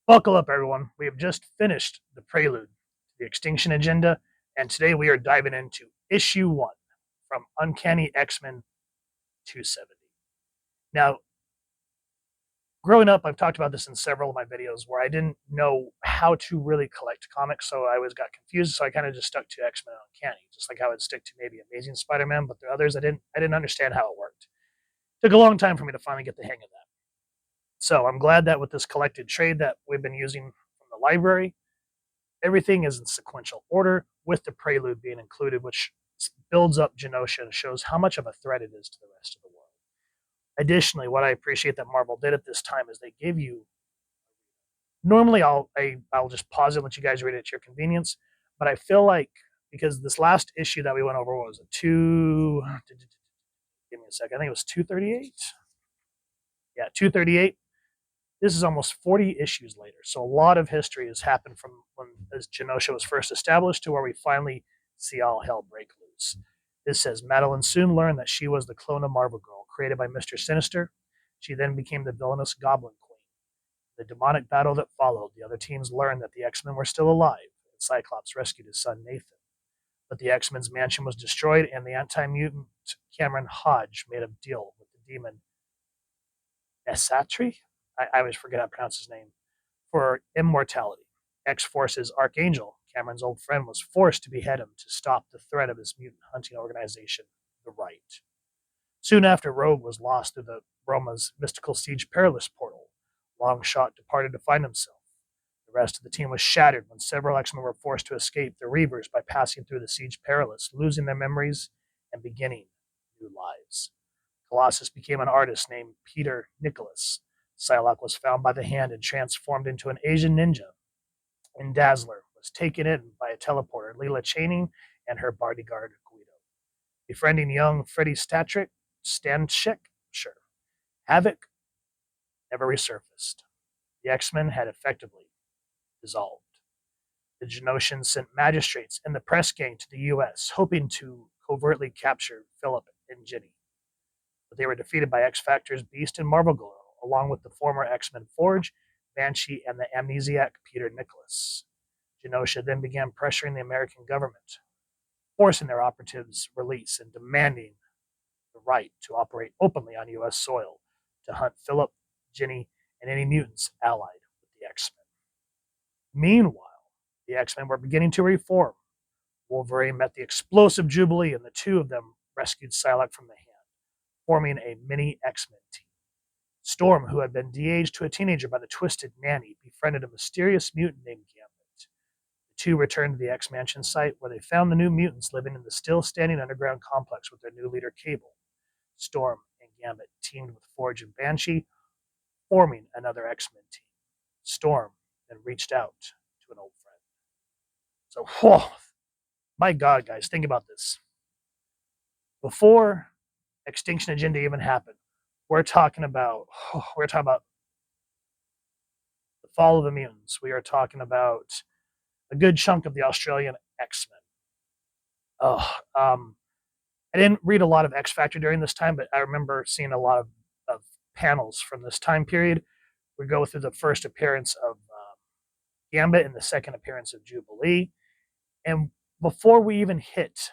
Buckle up, everyone. We have just finished the prelude to the Extinction Agenda, and today we are diving into issue 1 from Uncanny X-Men 270. Now, growing up, I've talked about this in several of my videos where I didn't know how to really collect comics, so I always got confused. So I kind of just stuck to X-Men Uncanny, just like I would stick to maybe Amazing Spider-Man, but the others I didn't understand how it worked. It took a long time for me to finally get the hang of that. So I'm glad that with this collected trade that we've been using from the library, everything is in sequential order, with the prelude being included, which builds up Genosha and shows how much of a threat it is to the rest of the world. Additionally, what I appreciate that Marvel did at this time is they give you. Normally, I'll just pause it and let you guys read it at your convenience, but I feel like because this last issue that we went over was a two. Give me a second. I think it was 238. Yeah, 238. This is almost 40 issues later. So a lot of history has happened from when as Genosha was first established to where we finally see all hell break loose. This says Madeline soon learned that she was the clone of Marvel Girl, created by Mr. Sinister. She then became the villainous Goblin Queen. The demonic battle that followed, the other teams learned that the X-Men were still alive, and Cyclops rescued his son Nathan. But the X-Men's mansion was destroyed, and the anti-mutant Cameron Hodge made a deal with the demon Esatri. I always forget how to pronounce his name, for immortality. X-Force's Archangel, Cameron's old friend, was forced to behead him to stop the threat of his mutant hunting organization, the Right. Soon after, Rogue was lost through the Roma's mystical Siege Perilous portal. Longshot departed to find himself. The rest of the team was shattered when several X-Men were forced to escape the Reavers by passing through the Siege Perilous, losing their memories and beginning new lives. Colossus became an artist named Peter Nicholas. Psylocke was found by the Hand and transformed into an Asian ninja. And Dazzler was taken in by a teleporter, Leela Channing, and her bodyguard, Guido. Befriending young Freddie Stanchik, sure. Havoc never resurfaced. The X-Men had effectively dissolved. The Genoshans sent magistrates and the press gang to the U.S., hoping to covertly capture Philip and Ginny. But they were defeated by X-Factor's Beast and Marvel Girl, along with the former X-Men Forge, Banshee, and the amnesiac Peter Nicholas. Genosha then began pressuring the American government, forcing their operatives' release and demanding the right to operate openly on U.S. soil to hunt Philip, Ginny, and any mutants allied with the X-Men. Meanwhile, the X-Men were beginning to reform. Wolverine met the explosive Jubilee, and the two of them rescued Psylocke from the Hand, forming a mini X-Men team. Storm, who had been de-aged to a teenager by the Twisted Nanny, befriended a mysterious mutant named Gambit. The two returned to the X-Mansion site, where they found the new mutants living in the still-standing underground complex with their new leader, Cable. Storm and Gambit teamed with Forge and Banshee, forming another X-Men team. Storm then reached out to an old friend. So, whoa, my God, guys, think about this. Before Extinction Agenda even happened, we're talking about the fall of the mutants. We are talking about a good chunk of the Australian X-Men. I didn't read a lot of X Factor during this time, but I remember seeing a lot of panels from this time period. We go through the first appearance of Gambit and the second appearance of Jubilee. And before we even hit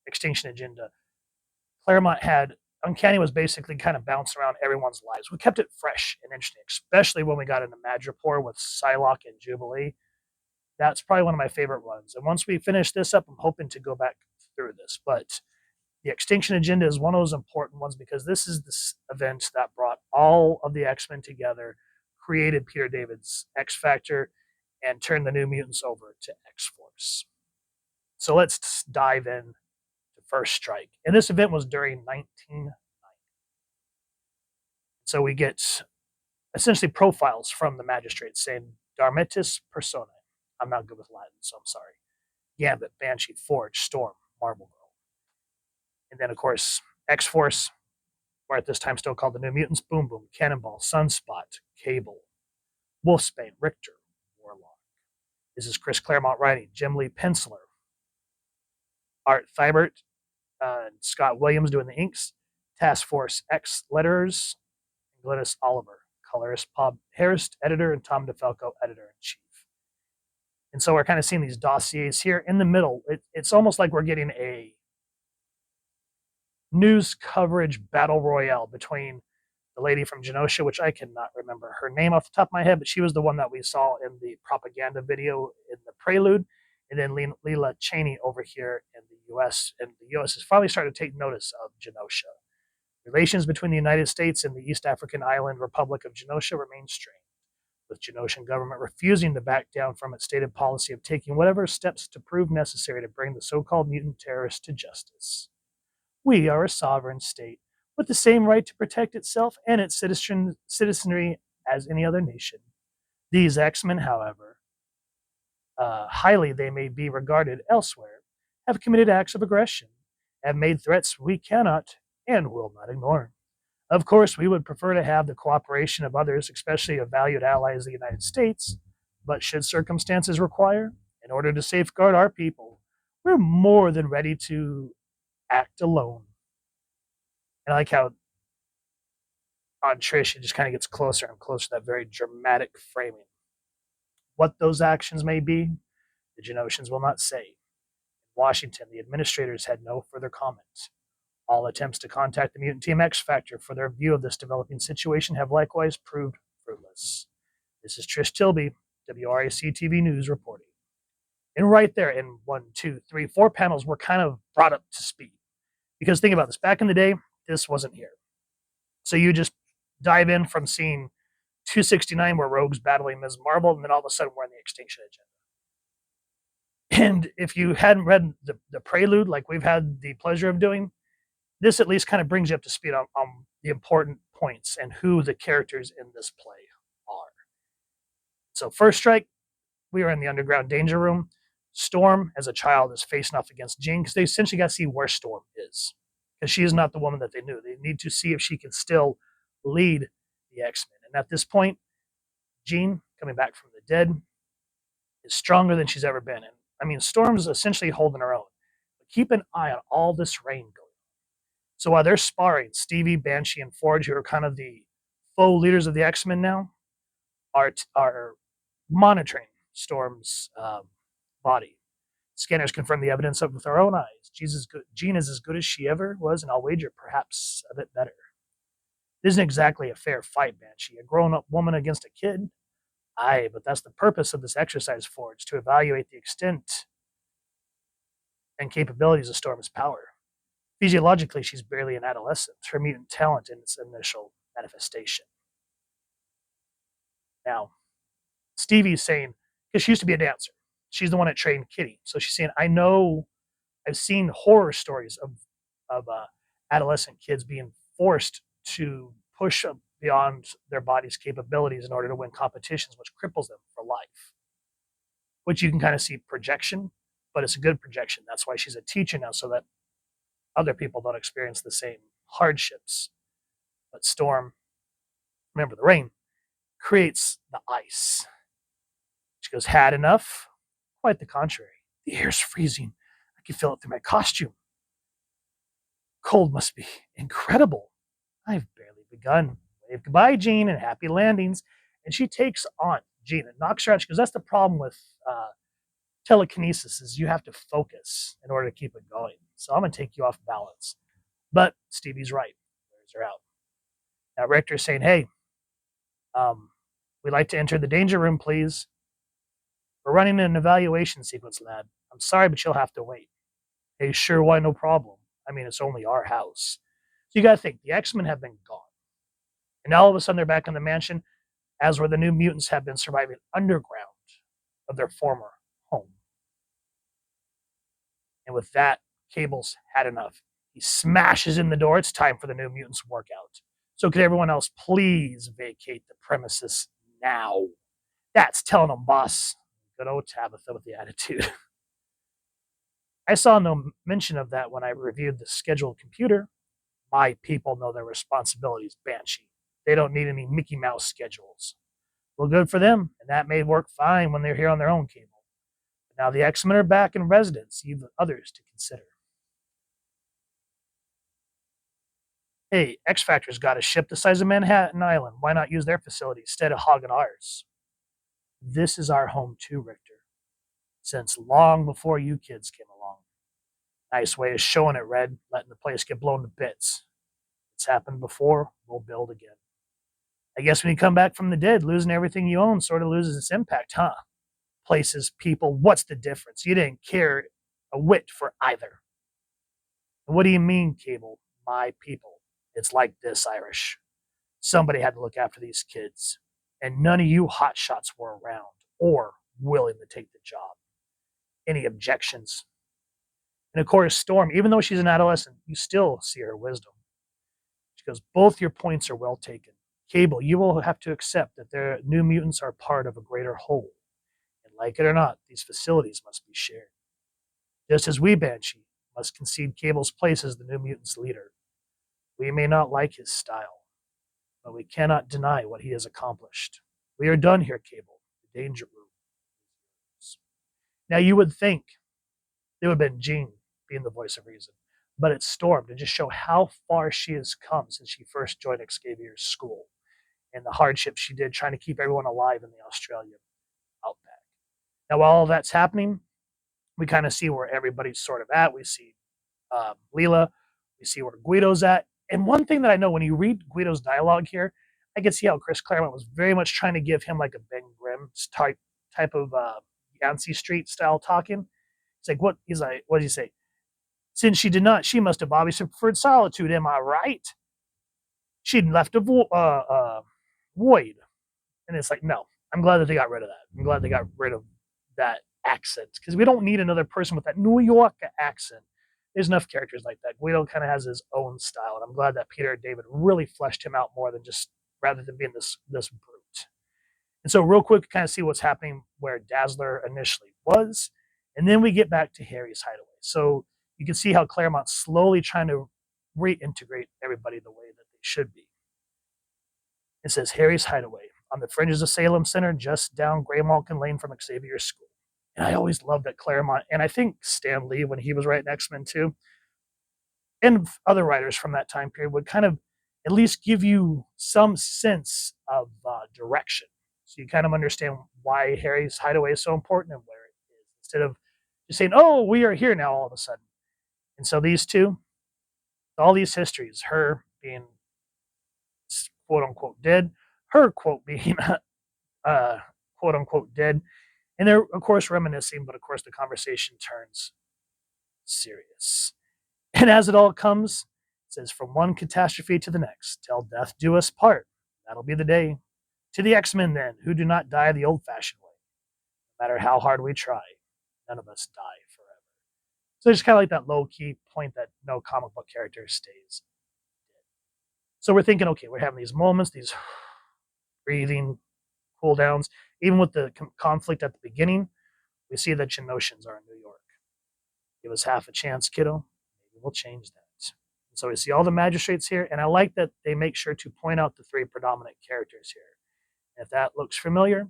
Extinction Agenda, Claremont had Uncanny was basically kind of bouncing around everyone's lives. We kept it fresh and interesting, especially when we got into Madripoor with Psylocke and Jubilee. That's probably one of my favorite ones. And once we finish this up, I'm hoping to go back through this. But the Extinction Agenda is one of those important ones because this is this event that brought all of the X-Men together, created Peter David's X Factor, and turned the New Mutants over to X-Force. So let's dive in to First Strike. And this event was during 1990. So we get essentially profiles from the magistrates saying Darmetis Personae. I'm not good with Latin, so I'm sorry. Gambit, Banshee, Forge, Storm, Marvel Girl. And then, of course, X-Force, or at this time still called the New Mutants, Boom Boom, Cannonball, Sunspot, Cable, Wolfsbane, Richter, Warlock. This is Chris Claremont writing, Jim Lee penciler, Art Thibert, and Scott Williams doing the inks, Task Force X letterers, and Glynis Oliver colorist Bob Harris, editor, and Tom DeFalco, editor-in-chief. And so we're kind of seeing these dossiers here in the middle. It's almost like we're getting a news coverage battle royale between the lady from Genosha, which I cannot remember her name off the top of my head, but she was the one that we saw in the propaganda video in the prelude, and then Leela Cheney over here in the U.S. And the U.S. is finally starting to take notice of Genosha. Relations between the United States and the East African island Republic of Genosha remain strained, with Genoshan government refusing to back down from its stated policy of taking whatever steps to prove necessary to bring the so-called mutant terrorists to justice. We are a sovereign state with the same right to protect itself and its citizenry as any other nation. These X-Men, however, highly they may be regarded elsewhere, have committed acts of aggression, have made threats we cannot and will not ignore. Of course, we would prefer to have the cooperation of others, especially of valued allies of the United States, but should circumstances require, in order to safeguard our people, we're more than ready to act alone. And I like how on Trish, it just kind of gets closer and closer to that very dramatic framing. What those actions may be, the Genoshans will not say. In Washington, the administrators had no further comment. All attempts to contact the Mutant Team X Factor for their view of this developing situation have likewise proved fruitless. This is Trish Tilby, WRAC TV News reporting. And right there in 1, 2, 3, 4 panels, we're kind of brought up to speed. Because think about this, back in the day, this wasn't here. So you just dive in from seeing 269 where Rogue's battling Ms. Marvel, and then all of a sudden we're in the X-Tinction Agenda. And if you hadn't read the prelude like we've had the pleasure of doing, this at least kind of brings you up to speed on the important points and who the characters in this play are. So First Strike, we are in the underground danger room. Storm, as a child, is facing off against Jean because they essentially got to see where Storm is, because she is not the woman that they knew. They need to see if she can still lead the X-Men. And at this point, Jean, coming back from the dead, is stronger than she's ever been. And I mean, Storm's essentially holding her own. But keep an eye on all this rain going on. So while they're sparring, Stevie, Banshee, and Forge, who are kind of the faux leaders of the X-Men now, are monitoring Storm's body. Scanners confirm the evidence with our own eyes. Jean is as good as she ever was, and I'll wager perhaps a bit better. It isn't exactly a fair fight, Banshee. A grown-up woman against a kid? Aye, but that's the purpose of this exercise, Forge, to evaluate the extent and capabilities of Storm's power. Physiologically, she's barely an adolescent, her mutant talent in its initial manifestation. Now, Stevie's saying, because she used to be a dancer, she's the one that trained Kitty. So she's saying, I've seen horror stories of adolescent kids being forced to push beyond their body's capabilities in order to win competitions, which cripples them for life. Which you can kind of see projection, but it's a good projection. That's why she's a teacher now, so that other people don't experience the same hardships. But Storm, remember the rain, creates the ice. She goes, had enough? Quite the contrary. The air's freezing. I can feel it through my costume. Cold must be incredible. I've barely begun. Wave goodbye, Jean, and happy landings. And she takes on Jean and knocks her out. She goes, that's the problem with telekinesis, is you have to focus in order to keep it going. So I'm going to take you off balance. But Stevie's right. Wears her out. Now Richter's saying, hey, we'd like to enter the danger room, please. We're running an evaluation sequence, lad. I'm sorry, but you'll have to wait. Hey, sure, why, no problem. I mean, it's only our house. So you got to think, the X-Men have been gone. And now all of a sudden they're back in the mansion, as where the New Mutants have been surviving underground of their former home. And with that, Cable's had enough. He smashes in the door. It's time for the New Mutants workout. So could everyone else please vacate the premises now? That's telling them, boss. Good old Tabitha with the attitude. I saw no mention of that when I reviewed the scheduled computer. My people know their responsibilities, Banshee. They don't need any Mickey Mouse schedules. Well, good for them, and that may work fine when they're here on their own, Cable. But now the X-Men are back in residence, even others to consider. Hey, X Factor's got a ship the size of Manhattan Island. Why not use their facility instead of hogging ours? This is our home too, Richter, since long before you kids came along. Nice way of showing it, Red, letting the place get blown to bits. It's happened before, we'll build again. I guess when you come back from the dead, losing everything you own sort of loses its impact, huh? Places, people, what's the difference? You didn't care a whit for either. And what do you mean, Cable? My people. It's like this, Irish. Somebody had to look after these kids, and none of you hotshots were around or willing to take the job. Any objections? And of course, Storm, even though she's an adolescent, you still see her wisdom. She goes, both your points are well taken. Cable, you will have to accept that their new mutants are part of a greater whole. And like it or not, these facilities must be shared. Just as we, Banshee, must concede Cable's place as the new mutant's leader. We may not like his style, but we cannot deny what he has accomplished. We are done here, Cable. The danger room. Now, you would think it would have been Jean being the voice of reason, but it's Storm to just show how far she has come since she first joined Xavier's school and the hardships she did trying to keep everyone alive in the Australian outback. Now, while all that's happening, we kind of see where everybody's sort of at. We see Leela, we see where Guido's at. And one thing that I know when you read Guido's dialogue here, I can see how Chris Claremont was very much trying to give him like a Ben Grimm type of Yancey Street style talking. It's like, what does he say? Since she did not, she must have obviously preferred solitude. Am I right? She'd left a void. And it's like, no, I'm glad that they got rid of that. I'm glad they got rid of that accent because we don't need another person with that New York accent. There's enough characters like that. Guido kind of has his own style, and I'm glad that Peter and David really fleshed him out more than just rather than being this brute. And so, real quick, kind of see what's happening where Dazzler initially was, and then we get back to Harry's hideaway. So you can see how Claremont's slowly trying to reintegrate everybody the way that they should be. It says Harry's hideaway on the fringes of Salem Center, just down Graymalkin Lane from Xavier's school. And I always loved that Claremont, and I think Stan Lee, when he was writing X-Men too, and other writers from that time period would kind of at least give you some sense of direction. So you kind of understand why Harry's hideaway is so important and where it is, instead of just saying, oh, we are here now all of a sudden. And so these two, all these histories, her being quote unquote dead, her quote being quote unquote dead, and they're, of course, reminiscing, but of course, the conversation turns serious. And as it all comes, it says, from one catastrophe to the next, till death do us part. That'll be the day. To the X-Men, then, who do not die the old-fashioned way. No matter how hard we try, none of us die forever. So it's kind of like that low-key point that no comic book character stays dead. So we're thinking, okay, we're having these moments, these breathing cooldowns. Even with the conflict at the beginning, we see that Genoshans are in New York. Give us half a chance, kiddo. Maybe we'll change that. And so we see all the magistrates here, and I like that they make sure to point out the three predominant characters here. And if that looks familiar,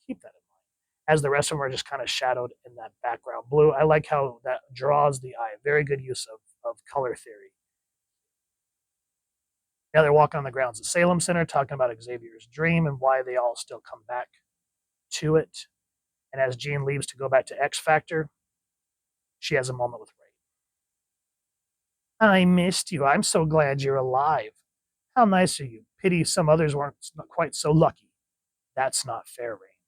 keep that in mind. As the rest of them are just kind of shadowed in that background blue. I like how that draws the eye. Very good use of color theory. Now they're walking on the grounds of Salem Center, talking about Xavier's dream and why they all still come back to it. And as Jean leaves to go back to X Factor, she has a moment with Ray. I missed you. I'm so glad you're alive. How nice of you. Pity some others weren't quite so lucky. That's not fair, Ray.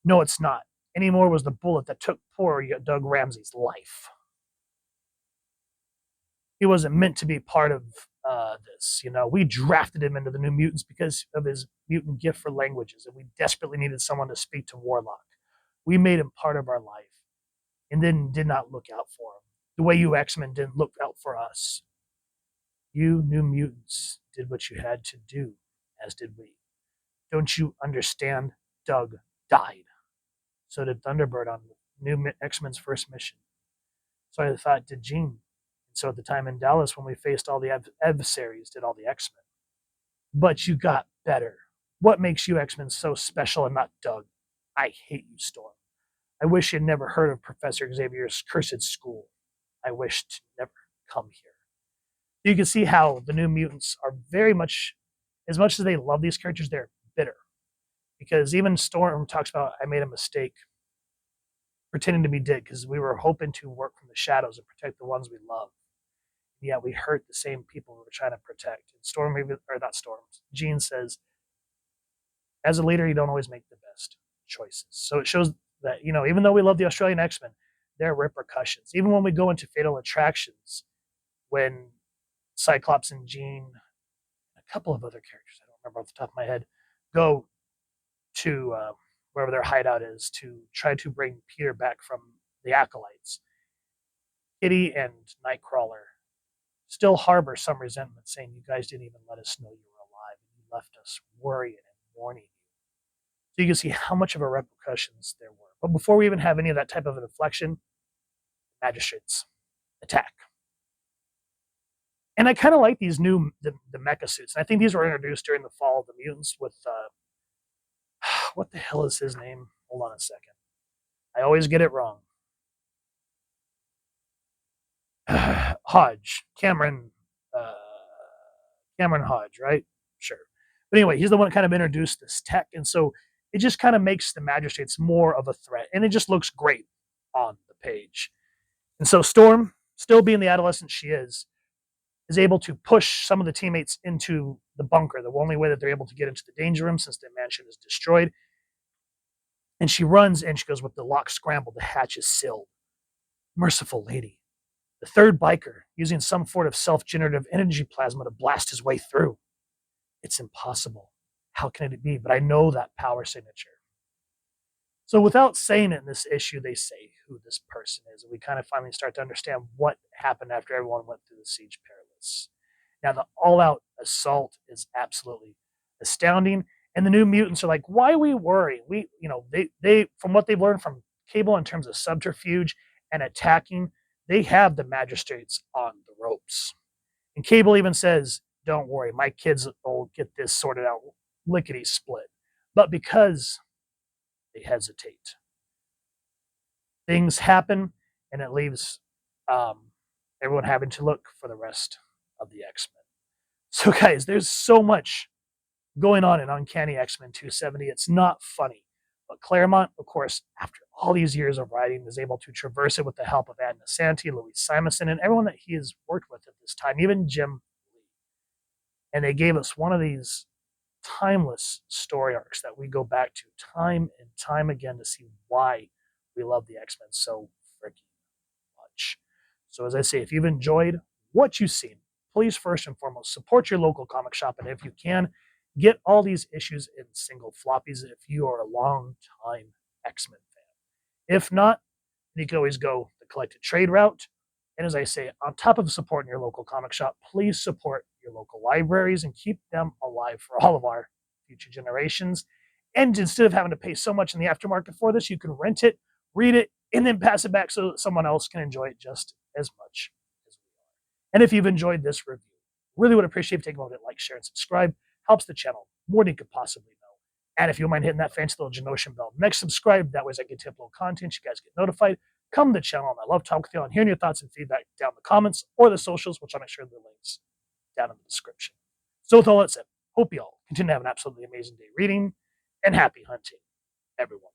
No, it's not. Anymore was the bullet that took poor Doug Ramsey's life. He wasn't meant to be part of this. You know, we drafted him into the New Mutants because of his mutant gift for languages, and we desperately needed someone to speak to Warlock. We made him part of our life and then did not look out for him the way you X-Men didn't look out for us. You New Mutants did what you had to do, as did we. Don't you understand? Doug died. So did Thunderbird on the new X-Men's first mission. So I thought, did Jean. And so at the time in Dallas, when we faced all the adversaries, did all the X-Men. But you got better. What makes you X-Men so special and not Doug? I hate you, Storm. I wish you'd never heard of Professor Xavier's cursed school. I wish to never come here. You can see how the New Mutants are very much, as much as they love these characters, they're bitter. Because even Storm talks about, I made a mistake pretending to be Dick because we were hoping to work from the shadows and protect the ones we love. And yet we hurt the same people we were trying to protect. And Storm, or not Storm, Jean says, as a leader, you don't always make the best choices. So it shows that, even though we love the Australian X-Men, there are repercussions. Even when we go into Fatal Attractions, when Cyclops and Jean, a couple of other characters, I don't remember off the top of my head, go to wherever their hideout is to try to bring Peter back from the Acolytes. Kitty and Nightcrawler still harbor some resentment, saying, you guys didn't even let us know you were alive. You left us worrying and mourning you. So you can see how much of a repercussions there were. But before we even have any of that type of an inflection, magistrates attack. And I kind of like these new the mecha suits. And I think these were introduced during the fall of the mutants with what the hell is his name? Hold on a second. I always get it wrong. Hodge, Cameron Hodge, right? Sure. But anyway, he's the one that kind of introduced this tech, and so it just kind of makes the magistrates more of a threat, and it just looks great on the page. And so Storm, still being the adolescent she is able to push some of the teammates into the bunker, the only way that they're able to get into the danger room since the mansion is destroyed. And she runs and she goes, with the lock scrambled, the hatch is sealed. Merciful lady. The third biker, using some sort of self-generative energy plasma to blast his way through. It's impossible. How can it be? But I know that power signature. So without saying it in this issue, they say who this person is. And we kind of finally start to understand what happened after everyone went through the Siege Perilous. Now, the all-out assault is absolutely astounding. And the New Mutants are like, why we worry? They from what they've learned from Cable in terms of subterfuge and attacking, they have the magistrates on the ropes. And Cable even says, don't worry, my kids will get this sorted out lickety split. But because they hesitate, things happen, and it leaves everyone having to look for the rest of the X-Men. So guys, there's so much going on in Uncanny X-Men 270. It's not funny. But Claremont, of course, after all these years of writing, is able to traverse it with the help of Adna Santi, Louise Simonson, and everyone that he has worked with at this time, even Jim Lee. And they gave us one of these timeless story arcs that we go back to time and time again to see why we love the X-Men so freaking much. So as I say, if you've enjoyed what you've seen, please first and foremost support your local comic shop, and if you can, get all these issues in single floppies if you are a long-time X-Men fan. If not, you can always go the collected trade route. And as I say, on top of supporting your local comic shop, please support your local libraries and keep them alive for all of our future generations. And instead of having to pay so much in the aftermarket for this, you can rent it, read it, and then pass it back so that someone else can enjoy it just as much as we are. And if you've enjoyed this review, really would appreciate if you take a moment to like, share, and subscribe. Helps the channel more than you could possibly know. And if you don't mind hitting that fancy little Genosha bell next, subscribe. That way I get tip little content. You guys get notified. Come to the channel, and I love talking with you and hearing your thoughts and feedback down in the comments or the socials, which I'll make sure the links down in the description. So with all that said, hope you all continue to have an absolutely amazing day reading, and happy hunting, everyone.